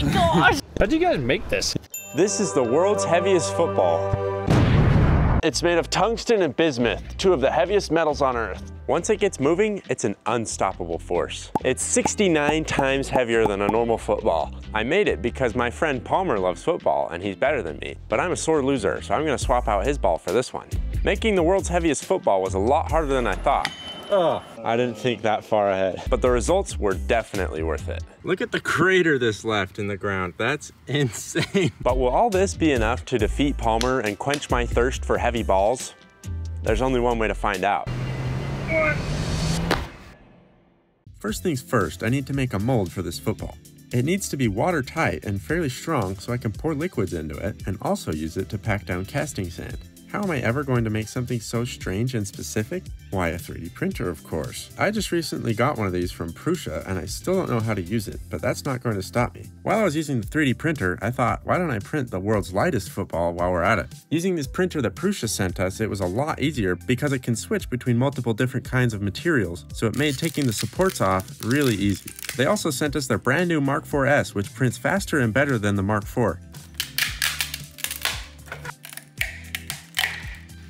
my gosh! How'd you guys make this? This is the world's heaviest football. It's made of tungsten and bismuth, two of the heaviest metals on Earth. Once it gets moving, it's an unstoppable force. It's 69 times heavier than a normal football. I made it because my friend Palmer loves football and he's better than me, but I'm a sore loser, so I'm gonna swap out his ball for this one. Making the world's heaviest football was a lot harder than I thought. I didn't think that far ahead, but the results were definitely worth it. Look at the crater this left in the ground. That's insane. But will all this be enough to defeat Palmer and quench my thirst for heavy balls? There's only one way to find out. First things first, I need to make a mold for this football. It needs to be watertight and fairly strong so I can pour liquids into it and also use it to pack down casting sand. How am I ever going to make something so strange and specific? Why, a 3D printer, of course. I just recently got one of these from Prusa and I still don't know how to use it, but that's not going to stop me. While I was using the 3D printer, I thought, why don't I print the world's lightest football while we're at it? Using this printer that Prusa sent us, it was a lot easier because it can switch between multiple different kinds of materials, so it made taking the supports off really easy. They also sent us their brand new Mark IV's, which prints faster and better than the Mark IV.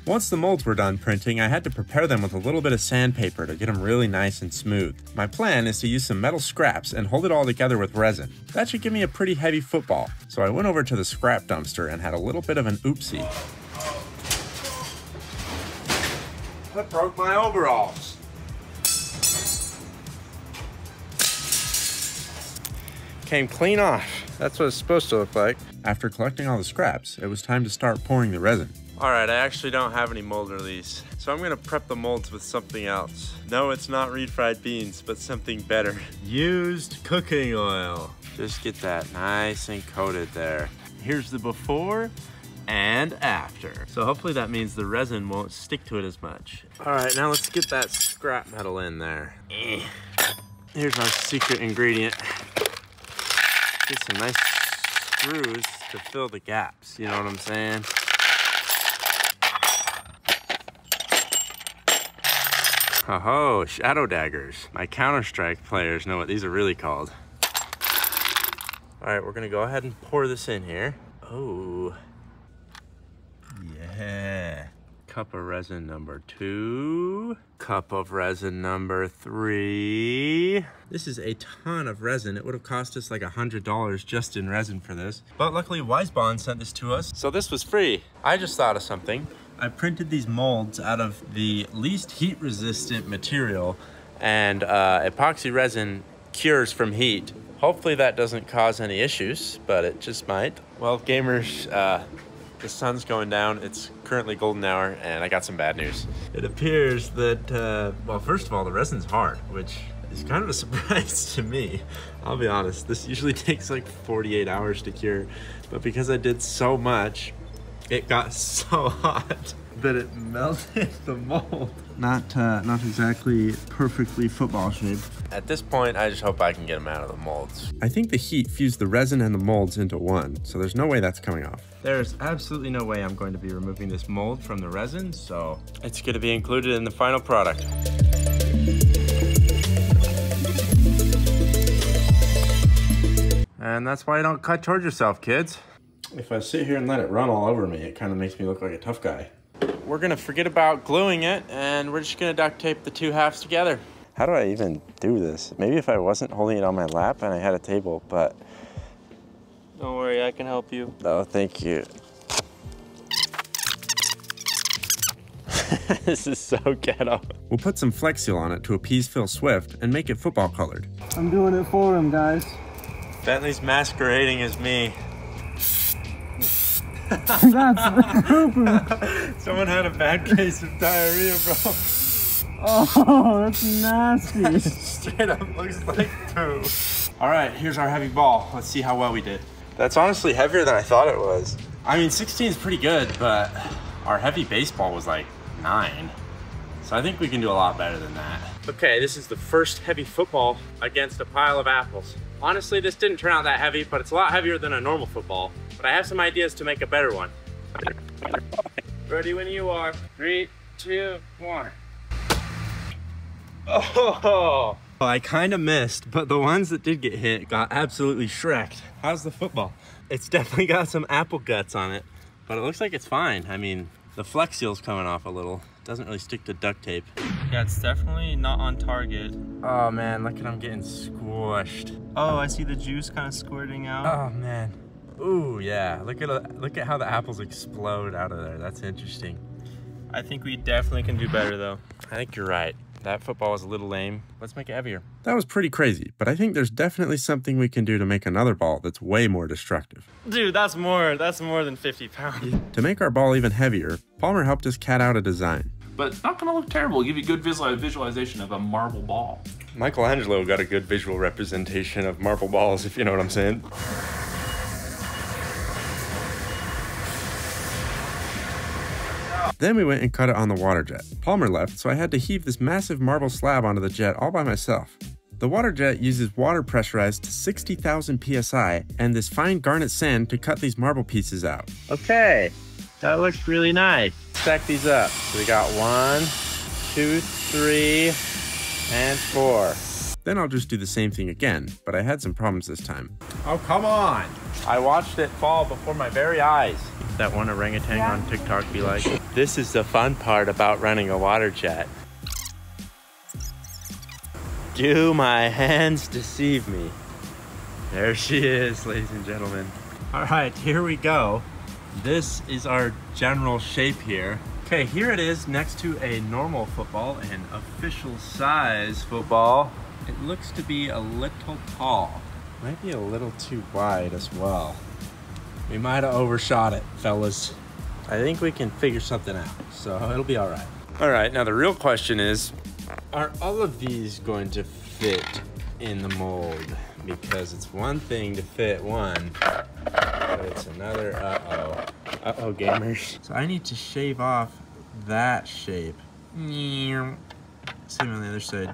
Once the molds were done printing, I had to prepare them with a little bit of sandpaper to get them really nice and smooth. My plan is to use some metal scraps and hold it all together with resin. That should give me a pretty heavy football. So I went over to the scrap dumpster and had a little bit of an oopsie. I broke my overalls. Came clean off. That's what it's supposed to look like. After collecting all the scraps, it was time to start pouring the resin. All right, I actually don't have any mold release, so I'm gonna prep the molds with something else. No, it's not refried beans, but something better. Used cooking oil. Just get that nice and coated there. Here's the before and after. So hopefully that means the resin won't stick to it as much. All right, now let's get that scrap metal in there. Here's our secret ingredient. Get some nice screws to fill the gaps, you know what I'm saying? Oh, shadow daggers. My Counter-Strike players know what these are really called. All right, we're gonna go ahead and pour this in here. Oh, yeah. Cup of resin number 2. Cup of resin number 3. This is a ton of resin. It would have cost us like $100 just in resin for this. But luckily Wisebond sent this to us, so this was free. I just thought of something. I printed these molds out of the least heat resistant material, and epoxy resin cures from heat. Hopefully that doesn't cause any issues, but it just might. Well, gamers, the sun's going down. It's currently golden hour, and I got some bad news. It appears that, well, first of all, the resin's hard, which is kind of a surprise to me. I'll be honest, this usually takes like 48 hours to cure, but because I did so much, it got so hot that it melted the mold. Not exactly perfectly football shaped. At this point, I just hope I can get them out of the molds. I think the heat fused the resin and the molds into one, so there's no way that's coming off. There's absolutely no way I'm going to be removing this mold from the resin, so it's going to be included in the final product. And that's why you don't cut towards yourself, kids. If I sit here and let it run all over me, it kind of makes me look like a tough guy. We're gonna forget about gluing it, and we're just gonna duct tape the two halves together. How do I even do this? Maybe if I wasn't holding it on my lap and I had a table, but... Don't worry, I can help you. Oh, thank you. This is so ghetto. We'll put some Flex Seal on it to appease Phil Swift and make it football colored. I'm doing it for him, guys. Bentley's masquerading as me. That's poo-poo. Someone had a bad case of diarrhea, bro. Oh, that's nasty. Straight up looks like poo. All right, here's our heavy ball. Let's see how well we did. That's honestly heavier than I thought it was. I mean, 16 is pretty good, but our heavy baseball was like 9. So I think we can do a lot better than that. Okay, this is the first heavy football against a pile of apples. Honestly, this didn't turn out that heavy, but it's a lot heavier than a normal football. But I have some ideas to make a better one. Ready when you are. 3, 2, 1. Oh, Well, I kind of missed, but the ones that did get hit got absolutely shreked. How's the football? It's definitely got some apple guts on it, but it looks like it's fine. I mean, the Flex Seal's coming off a little. Doesn't really stick to duct tape. Yeah, it's definitely not on target. Oh man, look at him getting squished. Oh, I see the juice kind of squirting out. Oh man. Ooh, yeah. Look at how the apples explode out of there. That's interesting. I think we definitely can do better though. I think you're right. That football was a little lame. Let's make it heavier. That was pretty crazy, but I think there's definitely something we can do to make another ball that's way more destructive. Dude, that's more than 50 pounds. To make our ball even heavier, Palmer helped us cat out a design. But it's not gonna look terrible. It'll give you a good visualization of a marble ball. Michelangelo got a good visual representation of marble balls, if you know what I'm saying. Then we went and cut it on the Waterjet. Palmer left, so I had to heave this massive marble slab onto the jet all by myself. The Waterjet uses water pressurized to 60,000 psi and this fine garnet sand to cut these marble pieces out. Okay, that looks really nice. Stack these up. So we got 1, 2, 3, and 4. Then I'll just do the same thing again, but I had some problems this time. Oh, come on! I watched it fall before my very eyes. That one orangutan on TikTok be like, this is the fun part about running a water jet. Do my hands deceive me? There she is, ladies and gentlemen. All right, here we go. This is our general shape here. Okay, here it is next to a normal football, an official size football. It looks to be a little tall. Might be a little too wide as well. We might have overshot it, fellas. I think we can figure something out, so it'll be all right. All right, now the real question is, are all of these going to fit in the mold? Because it's one thing to fit one, but it's another uh-oh gamers. So I need to shave off that shape. Same on the other side.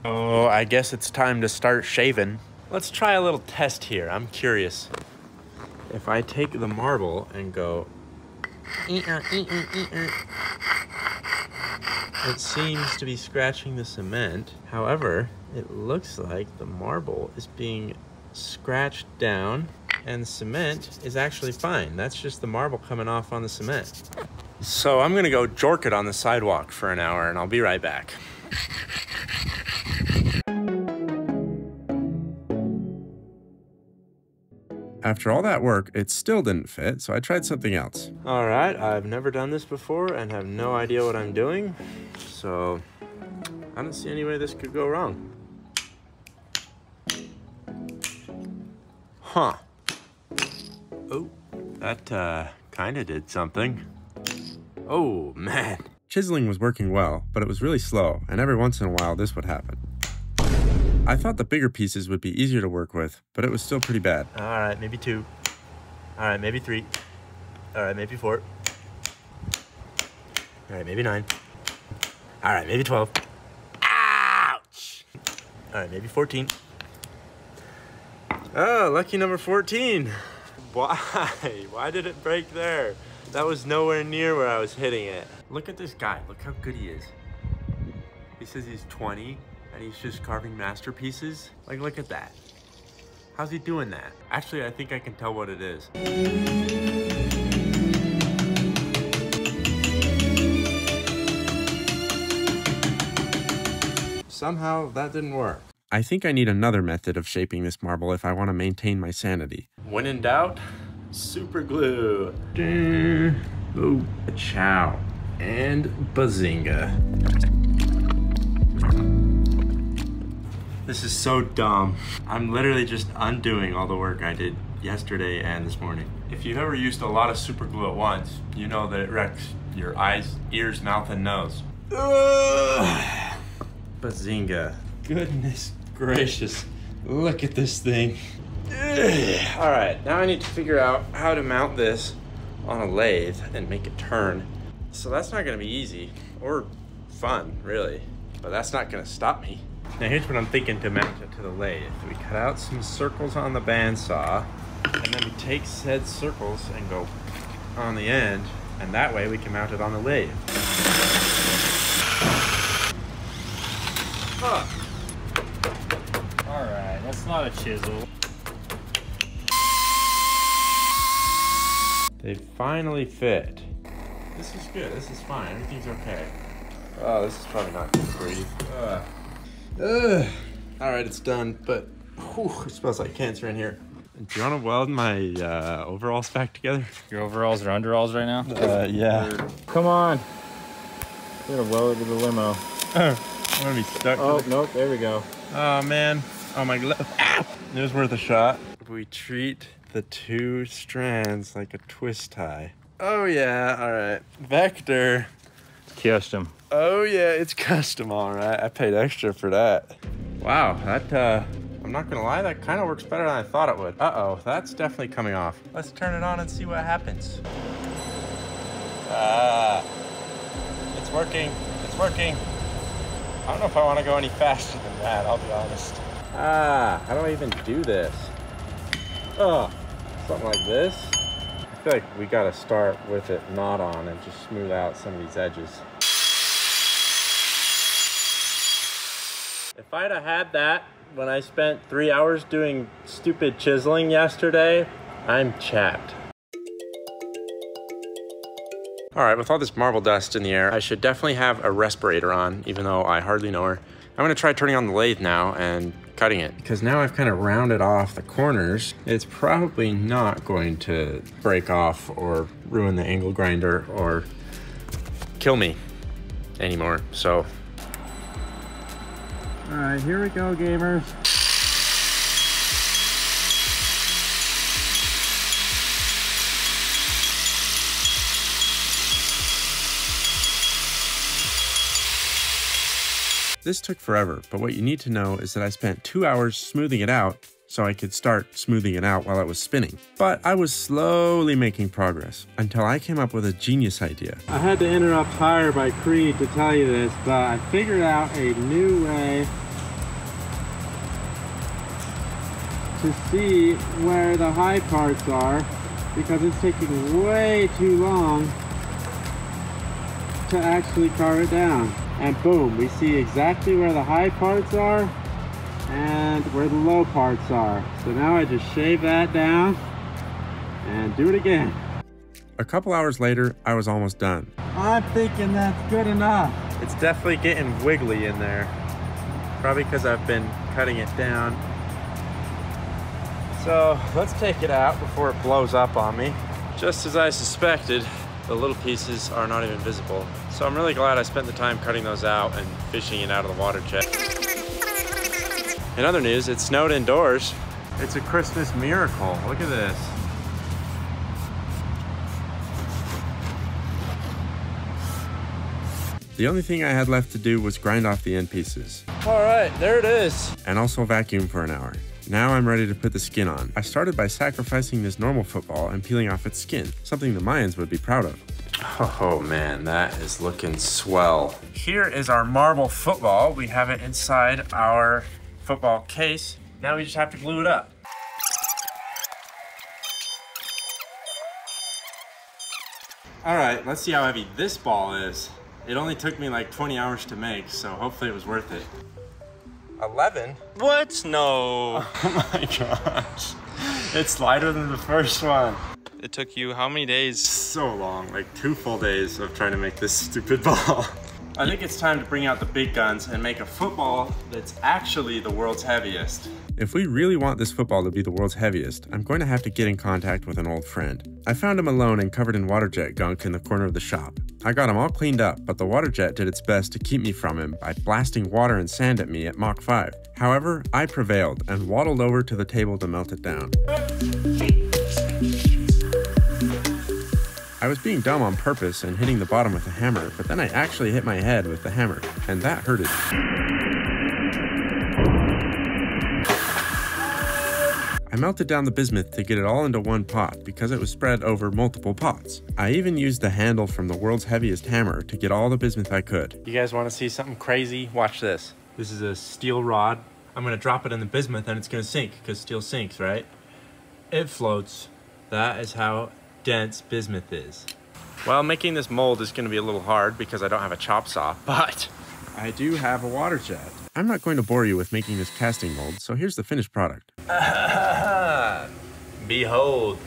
Oh, I guess it's time to start shaving. Let's try a little test here. I'm curious. If I take the marble and go, it seems to be scratching the cement. However, it looks like the marble is being scratched down and the cement is actually fine. That's just the marble coming off on the cement. So I'm gonna go jork it on the sidewalk for an hour and I'll be right back. After all that work, it still didn't fit, so I tried something else. All right, I've never done this before and have no idea what I'm doing, so I don't see any way this could go wrong. Huh. Oh, that kinda did something. Oh, man. Chiseling was working well, but it was really slow, and every once in a while this would happen. I thought the bigger pieces would be easier to work with, but it was still pretty bad. All right, maybe 2. All right, maybe 3. All right, maybe 4. All right, maybe 9. All right, maybe 12. Ouch! All right, maybe 14. Oh, lucky number 14. Why? Why did it break there? That was nowhere near where I was hitting it. Look at this guy. Look how good he is. He says he's 20 and he's just carving masterpieces. Like, look at that. How's he doing that? Actually, I think I can tell what it is. Somehow that didn't work. I think I need another method of shaping this marble if I want to maintain my sanity. When in doubt, super glue. Ooh, ciao. And bazinga. This is so dumb. I'm literally just undoing all the work I did yesterday and this morning. If you've ever used a lot of super glue at once, you know that it wrecks your eyes, ears, mouth, and nose. Ugh. Bazinga. Goodness gracious. Look at this thing. Ugh. All right, now I need to figure out how to mount this on a lathe and make it turn. So that's not gonna be easy or fun, really, but that's not gonna stop me. Now here's what I'm thinking to mount it to the lathe. We cut out some circles on the bandsaw, and then we take said circles and go on the end, and that way we can mount it on the lathe. Huh. Not a chisel. They finally fit. This is good. This is fine. Everything's okay. Oh, this is probably not good for you. All right, it's done, but it smells like cancer in here. Do you want to weld my overalls back together? Your overalls or underalls right now? Yeah. Come on. We're gonna weld it to the limo. I'm gonna be stuck. Oh, nope, there we go. Oh, man. Oh, my glove. It was worth a shot. We treat the two strands like a twist tie. Oh, yeah. All right. Vector. Custom. Oh, yeah. It's custom. All right. I paid extra for that. Wow. That, I'm not gonna lie, that kind of works better than I thought it would. Uh-oh. That's definitely coming off. Let's turn it on and see what happens. It's working. It's working. I don't know if I want to go any faster than that, I'll be honest. How do I even do this? Oh, something like this. I feel like we gotta start with it not on and just smooth out some of these edges. If I'd have had that when I spent 3 hours doing stupid chiseling yesterday, I'm chapped. All right, with all this marble dust in the air, I should definitely have a respirator on, even though I hardly know her. I'm gonna try turning on the lathe now and cutting it, because now I've kind of rounded off the corners. It's probably not going to break off or ruin the angle grinder or kill me anymore, so. All right, here we go, gamers. This took forever, but what you need to know is that I spent 2 hours smoothing it out so I could start smoothing it out while it was spinning. But I was slowly making progress until I came up with a genius idea. I had to interrupt Hire by Creed to tell you this, but I figured out a new way to see where the high parts are, because it's taking way too long to actually carve it down. And boom, we see exactly where the high parts are and where the low parts are. So now I just shave that down and do it again. A couple hours later, I was almost done. I'm thinking that's good enough. It's definitely getting wiggly in there. Probably because I've been cutting it down. So let's take it out before it blows up on me. Just as I suspected, the little pieces are not even visible. So I'm really glad I spent the time cutting those out and fishing it out of the Waterjet. In other news, it snowed indoors. It's a Christmas miracle. Look at this. The only thing I had left to do was grind off the end pieces. All right, there it is. And also vacuum for an hour. Now I'm ready to put the skin on. I started by sacrificing this normal football and peeling off its skin, something the Mayans would be proud of. Oh man, that is looking swell. Here is our marble football. We have it inside our football case. Now we just have to glue it up. All right, let's see how heavy this ball is. It only took me like 20 hours to make, so hopefully it was worth it. 11? What? No. Oh my gosh. It's lighter than the first one. It took you how many days? So long, like 2 full days of trying to make this stupid ball. I think it's time to bring out the big guns and make a football that's actually the world's heaviest. If we really want this football to be the world's heaviest, I'm going to have to get in contact with an old friend. I found him alone and covered in Waterjet gunk in the corner of the shop. I got him all cleaned up, but the Waterjet did its best to keep me from him by blasting water and sand at me at Mach 5. However, I prevailed and waddled over to the table to melt it down. I was being dumb on purpose and hitting the bottom with a hammer, but then I actually hit my head with the hammer, and that hurted. I melted down the bismuth to get it all into one pot because it was spread over multiple pots. I even used the handle from the world's heaviest hammer to get all the bismuth I could. You guys want to see something crazy? Watch this. This is a steel rod. I'm going to drop it in the bismuth and it's going to sink because steel sinks, right? It floats. That is how dense bismuth is. Well, making this mold is going to be a little hard because I don't have a chop saw, but I do have a Waterjet. I'm not going to bore you with making this casting mold, so here's the finished product. Behold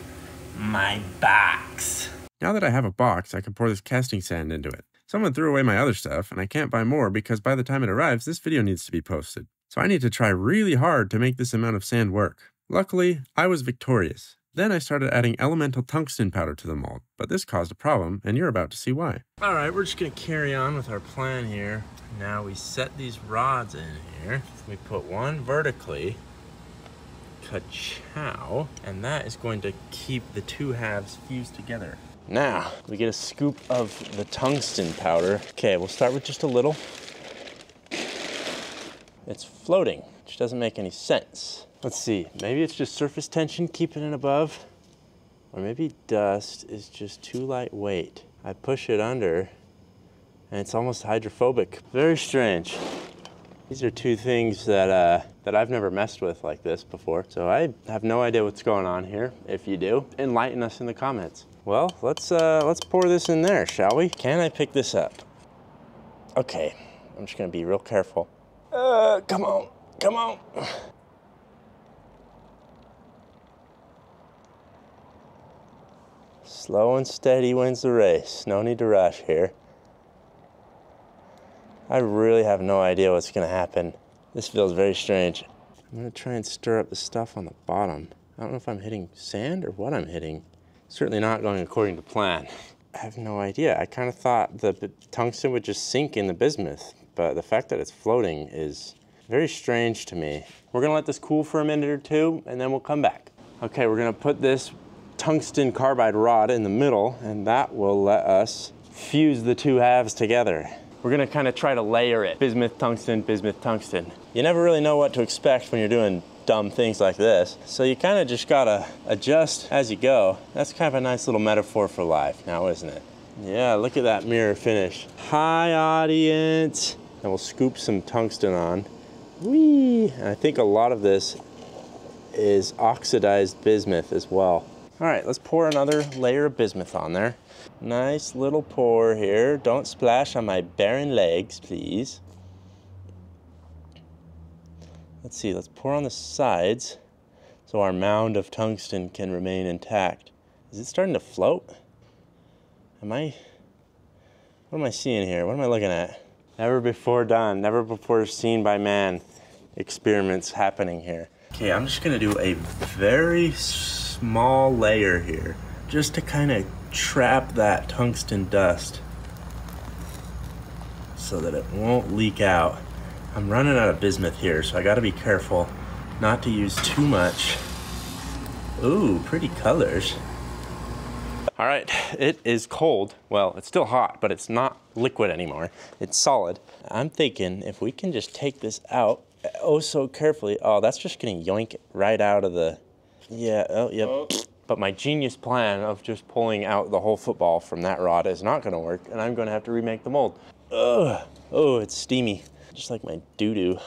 my box. Now that I have a box, I can pour this casting sand into it. Someone threw away my other stuff, and I can't buy more because by the time it arrives, this video needs to be posted. So I need to try really hard to make this amount of sand work. Luckily, I was victorious. Then I started adding elemental tungsten powder to the mold, but this caused a problem, and you're about to see why. All right, we're just gonna carry on with our plan here. Now we set these rods in here. We put one vertically, ka-chow, and that is going to keep the two halves fused together. Now, we get a scoop of the tungsten powder. Okay, we'll start with just a little. It's floating, which doesn't make any sense. Let's see, maybe it's just surface tension keeping it above, or maybe dust is just too lightweight. I push it under, and it's almost hydrophobic. Very strange. These are two things that I've never messed with like this before, so I have no idea what's going on here. If you do, enlighten us in the comments. Well, let's pour this in there, shall we? Can I pick this up? Okay, I'm just gonna be real careful. Come on, come on. Slow and steady wins the race. No need to rush here. I really have no idea what's gonna happen. This feels very strange. I'm gonna try and stir up the stuff on the bottom. I don't know if I'm hitting sand or what I'm hitting. Certainly not going according to plan. I have no idea. I kind of thought the tungsten would just sink in the bismuth, but the fact that it's floating is very strange to me. We're gonna let this cool for a minute or two, and then we'll come back. Okay, we're gonna put this tungsten carbide rod in the middle, and that will let us fuse the two halves together. We're gonna kind of try to layer it. Bismuth, tungsten, bismuth, tungsten. You never really know what to expect when you're doing dumb things like this. So you kind of just gotta adjust as you go. That's kind of a nice little metaphor for life now, isn't it? Yeah, look at that mirror finish. Hi, audience. And we'll scoop some tungsten on. Whee! And I think a lot of this is oxidized bismuth as well. All right, let's pour another layer of bismuth on there. Nice little pour here. Don't splash on my barren legs, please. Let's see, let's pour on the sides so our mound of tungsten can remain intact. Is it starting to float? What am I seeing here? What am I looking at? Never before done, never before seen by man experiments happening here. Okay, I'm just gonna do a very small layer here just to kind of trap that tungsten dust so that it won't leak out. I'm running out of bismuth here, so I gotta be careful not to use too much. Ooh, pretty colors. All right, it is cold. Well, it's still hot, but it's not liquid anymore. It's solid. I'm thinking if we can just take this out oh so carefully. Oh, that's just gonna yoink it right out of the, yeah, oh, yep. Oh. But my genius plan of just pulling out the whole football from that rod is not gonna work, and I'm gonna have to remake the mold. Ugh, oh, it's steamy. Just like my doo-doo.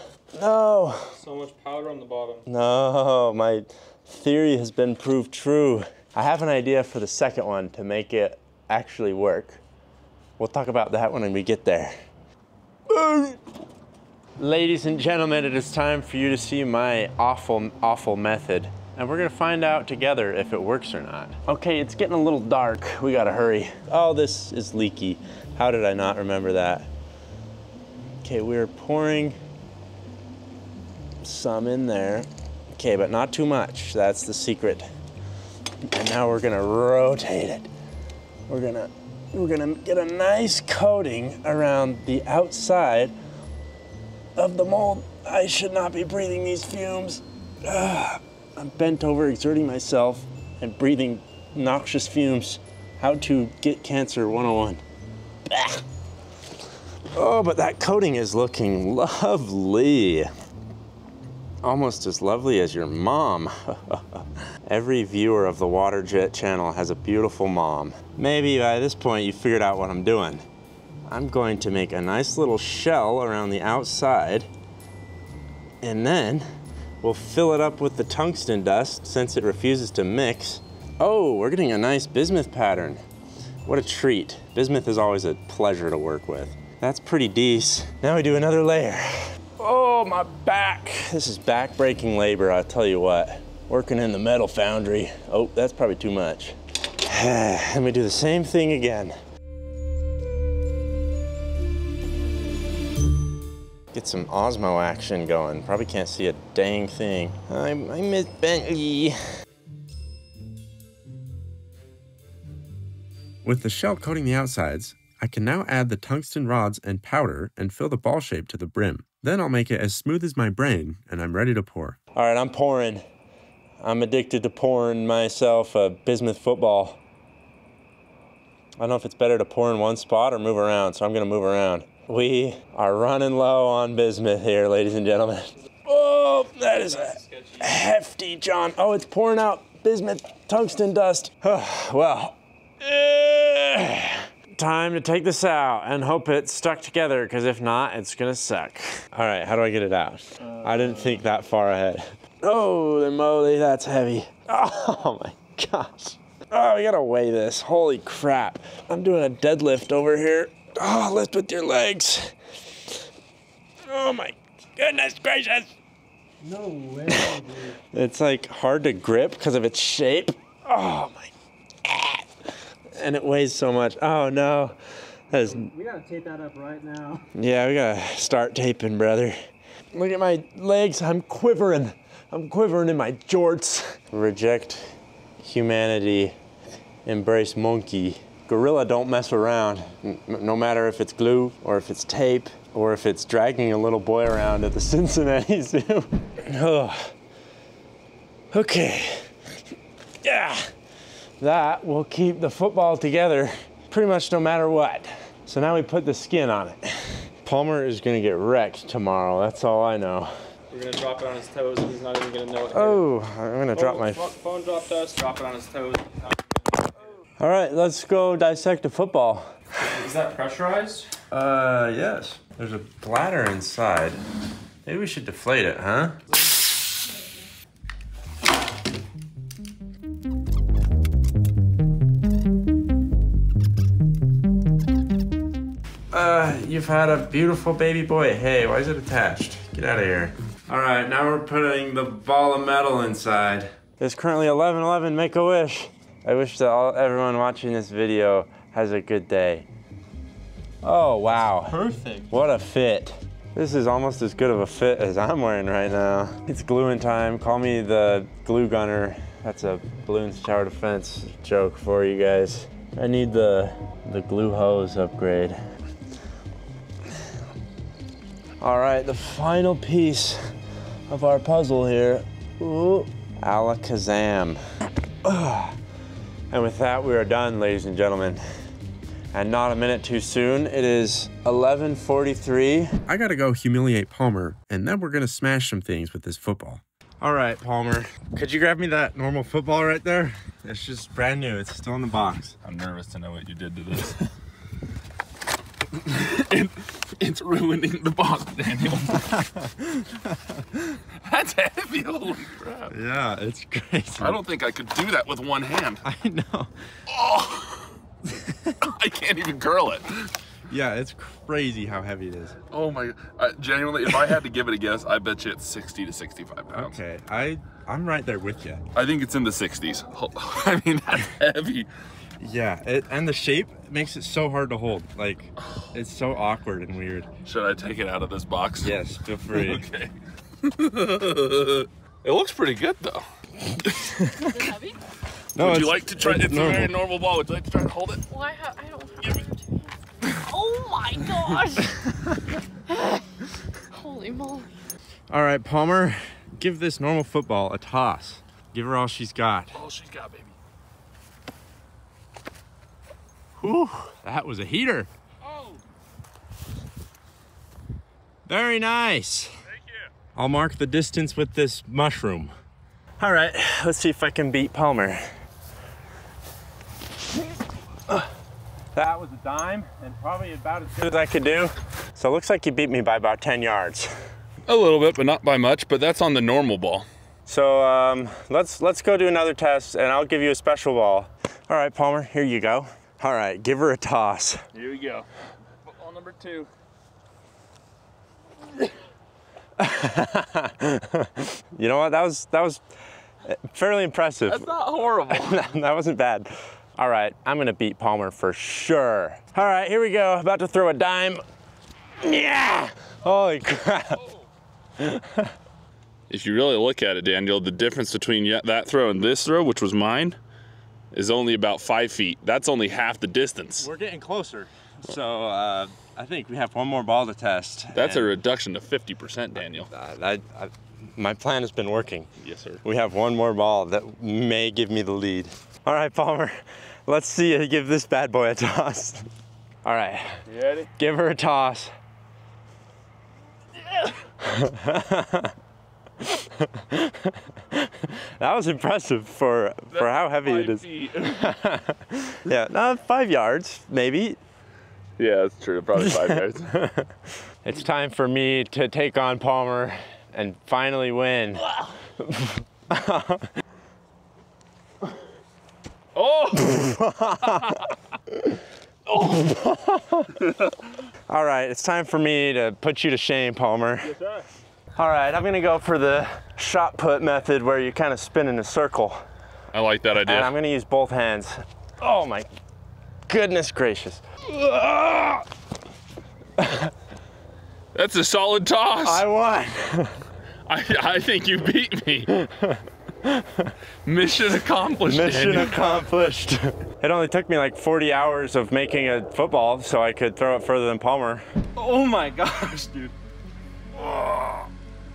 No. So much powder on the bottom. No, my theory has been proved true. I have an idea for the second one to make it actually work. We'll talk about that when we get there. Ladies and gentlemen, it is time for you to see my awful method. And we're gonna find out together if it works or not. Okay, it's getting a little dark. We gotta hurry. Oh, this is leaky. How did I not remember that? Okay, we're pouring some in there. Okay, but not too much. That's the secret. And now we're gonna rotate it. We're gonna get a nice coating around the outside of the mold. I should not be breathing these fumes. I'm bent over, exerting myself, and breathing noxious fumes. How to get cancer 101. Bah. Oh, but that coating is looking lovely. Almost as lovely as your mom. Every viewer of the Waterjet channel has a beautiful mom. Maybe by this point you figured out what I'm doing. I'm going to make a nice little shell around the outside, and then we'll fill it up with the tungsten dust since it refuses to mix. Oh, we're getting a nice bismuth pattern. What a treat. Bismuth is always a pleasure to work with. That's pretty decent. Now we do another layer. Oh, my back. This is back-breaking labor, I'll tell you what. Working in the metal foundry. Oh, that's probably too much. Let me do the same thing again. Get some Osmo action going. Probably can't see a dang thing. I miss Bentley. With the shell coating the outsides, I can now add the tungsten rods and powder and fill the ball shape to the brim. Then I'll make it as smooth as my brain, and I'm ready to pour. All right, I'm pouring. I'm addicted to pouring myself a bismuth football. I don't know if it's better to pour in one spot or move around, so I'm gonna move around. We are running low on bismuth here, ladies and gentlemen. Oh, that is a hefty John. Oh, it's pouring out bismuth tungsten dust. Well, time to take this out and hope it's stuck together, because if not, it's gonna suck. All right, how do I get it out? I didn't think that far ahead. Holy moly, that's heavy. Oh my gosh. Oh, we gotta weigh this. Holy crap. I'm doing a deadlift over here. Oh, lift with your legs. Oh my goodness gracious. No way, dude. It's like hard to grip because of its shape. Oh my God. And it weighs so much. Oh no. We gotta tape that up right now. Yeah, we gotta start taping, brother. Look at my legs, I'm quivering. I'm quivering in my jorts. Reject humanity, embrace monkey. Gorilla don't mess around, no matter if it's glue or if it's tape or if it's dragging a little boy around at the Cincinnati Zoo. Oh. Okay, yeah. That will keep the football together pretty much no matter what. So now we put the skin on it. Palmer is gonna get wrecked tomorrow, that's all I know. We're gonna drop it on his toes and he's not even gonna know it. Oh, I'm gonna drop my... Phone dropped us, drop it on his toes. All right, let's go dissect a football. Is that pressurized? Yes. There's a bladder inside. Maybe we should deflate it, huh? You've had a beautiful baby boy. Hey, why is it attached? Get out of here. All right, now we're putting the ball of metal inside. There's currently 11:11, make a wish. I wish that everyone watching this video has a good day. Oh, wow. Perfect. What a fit. This is almost as good of a fit as I'm wearing right now. It's gluing time. Call me the glue gunner. That's a balloons tower defense joke for you guys. I need the glue hose upgrade. All right, the final piece of our puzzle here. Ooh, alakazam. And with that, we are done, ladies and gentlemen. And not a minute too soon. It is 11:43. I gotta go humiliate Palmer, and then we're gonna smash some things with this football. All right, Palmer, could you grab me that normal football right there? It's just brand new, it's still in the box. I'm nervous to know what you did to this. It's ruining the box, Daniel. That's heavy, holy crap. Yeah, it's crazy. I don't think I could do that with one hand. I know. Oh, I can't even curl it. Yeah, it's crazy how heavy it is. Oh my, genuinely, if I had to give it a guess, I bet you it's 60 to 65 pounds. Okay, I'm right there with you. I think it's in the 60s. I mean, that's heavy. Yeah, and the shape makes it so hard to hold. Like, it's so awkward and weird. Should I take it out of this box? Yes, feel free. Okay. It looks pretty good, though. Is it heavy? No, would you like to try? It's normal. a very normal ball. Would you like to try and hold it? Well, I don't have it. Oh my gosh! Holy moly. All right, Palmer, give this normal football a toss. Give her all she's got. All she's got, baby. Whew, that was a heater. Oh. Very nice. Thank you. I'll mark the distance with this mushroom. All right, let's see if I can beat Palmer. That was a dime and probably about as good as I could do. So it looks like you beat me by about 10 yards. A little bit, but not by much, but that's on the normal ball. So let's go do another test and I'll give you a special ball. All right, Palmer, here you go. All right, give her a toss. Here we go. Football number 2. You know what? That was fairly impressive. That's not horrible. That wasn't bad. All right, I'm gonna beat Palmer for sure. All right, here we go. About to throw a dime. Yeah! Holy crap. If you really look at it, Daniel, the difference between that throw and this throw, which was mine, is only about 5 feet. That's only half the distance. We're getting closer. So I think we have one more ball to test. That's a reduction to 50%, Daniel. My plan has been working. Yes, sir. We have one more ball that may give me the lead. All right, Palmer, let's see you give this bad boy a toss. All right. You ready? Give her a toss. That was impressive for how heavy it is. Yeah, 5 yards, maybe. Yeah, that's true. Probably 5 yards. It's time for me to take on Palmer and finally win. Oh! All right, it's time for me to put you to shame, Palmer. Yes, sir. All right, I'm gonna go for the shot put method where you kind of spin in a circle. I like that idea. And I'm gonna use both hands. Oh my goodness gracious. That's a solid toss. I won. I think you beat me. Mission accomplished. Mission Daniel. accomplished. It only took me like 40 hours of making a football so I could throw it further than Palmer. Oh my gosh, dude.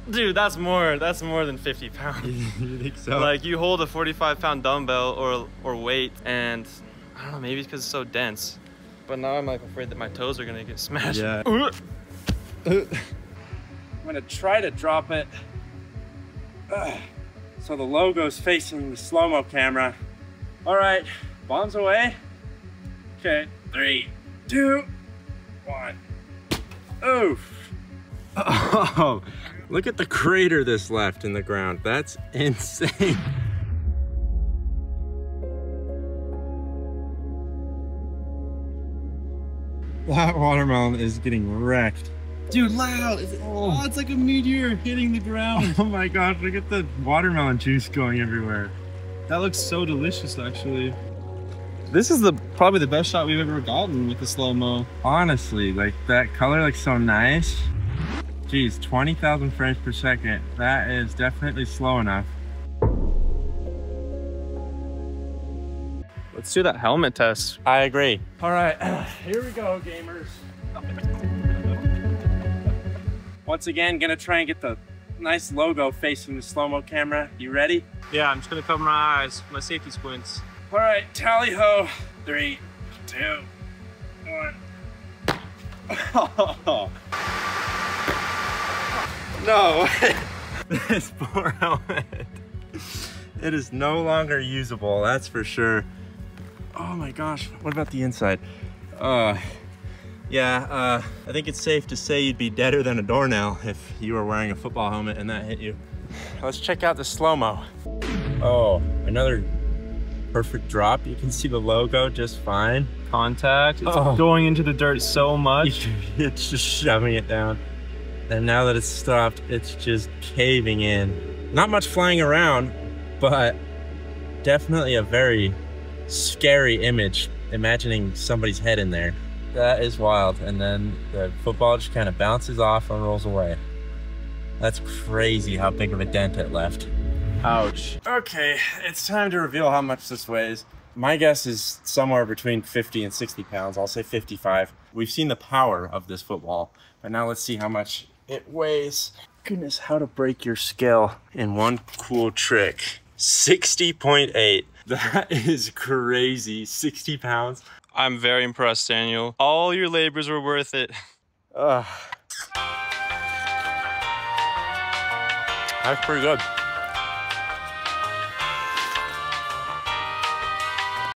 Dude, that's more than 50 pounds. You think so? Like, you hold a 45-pound dumbbell or weight, and I don't know, maybe it's because it's so dense. But now I'm like afraid that my toes are gonna get smashed. Yeah. I'm gonna try to drop it so the logo's facing the slow-mo camera. All right, bombs away. Okay, 3, 2, 1. Oof. Oh, look at the crater this left in the ground. That's insane. That watermelon is getting wrecked. Dude, loud. Oh, it's like a meteor hitting the ground. Oh my gosh, look at the watermelon juice going everywhere. That looks so delicious, actually. This is probably the best shot we've ever gotten with the slow-mo. Honestly, like that color looks so nice. Geez, 20,000 frames per second. That is definitely slow enough. Let's do that helmet test. I agree. All right, here we go, gamers. Once again, gonna try and get the nice logo facing the slow-mo camera. You ready? Yeah, I'm just gonna cover my eyes, my safety squints. All right, tally ho. 3, 2, 1. Oh. No way. This poor helmet. It is no longer usable, that's for sure. Oh my gosh, what about the inside? Yeah, I think it's safe to say you'd be deader than a doornail if you were wearing a football helmet and that hit you. Let's check out the slow-mo. Oh, another perfect drop. You can see the logo just fine. Contact, it's going into the dirt so much. It's just shoving it down. And now that it's stopped, it's just caving in. Not much flying around, but definitely a very scary image, imagining somebody's head in there. That is wild. And then the football just kind of bounces off and rolls away. That's crazy how big of a dent it left. Ouch. Okay, it's time to reveal how much this weighs. My guess is somewhere between 50 and 60 pounds. I'll say 55. We've seen the power of this football, but now let's see how much it weighs. Goodness, how to break your scale in one cool trick. 60.8. That is crazy. 60 pounds. I'm very impressed, Daniel. All your labors were worth it. That's pretty good.